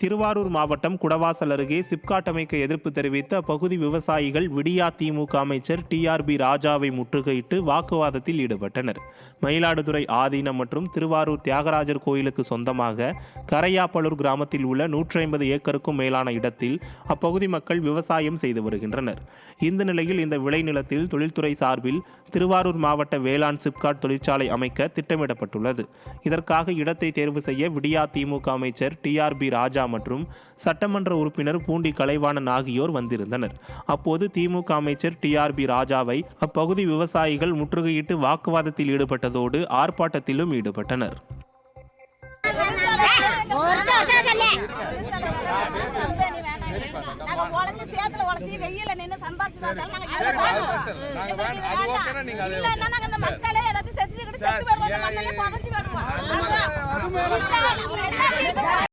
திருவாரூர் மாவட்டம் குடவாசல் அருகே சிப்காட் அமைக்க எதிர்ப்பு தெரிவித்த அப்பகுதி விவசாயிகள் விடியா திமுக அமைச்சர் டிஆர்பி ராஜாவை முற்றுகையிட்டு வாக்குவாதத்தில் ஈடுபட்டனர். மயிலாடுதுறை ஆதீனம் மற்றும் திருவாரூர் தியாகராஜர் கோயிலுக்கு சொந்தமாக கரையாப்பலூர் கிராமத்தில் உள்ள 150 ஏக்கருக்கும் மேலான இடத்தில் அப்பகுதி மக்கள் விவசாயம் செய்து வருகின்றனர். இந்த நிலையில் இந்த விளைநிலத்தில் தொழில்துறை சார்பில் திருவாரூர் மாவட்ட வேளாண் சிப்காட் தொழிற்சாலை அமைக்க திட்டமிடப்பட்டுள்ளது. இதற்காக இடத்தை தேர்வு செய்ய விடியா திமுக அமைச்சர் டிஆர்பி ராஜா மற்றும் சட்டமன்ற உறுப்பினர் பூண்டி கலைவாணன் ஆகியோர் வந்திருந்தனர். அப்போது திமுக அமைச்சர் டிஆர்பி ராஜாவை அப்பகுதி விவசாயிகள் முற்றுகையிட்டு வாக்குவாதத்தில் ஈடுபட்டதோடு ஆர்ப்பாட்டத்திலும் ஈடுபட்டனர்.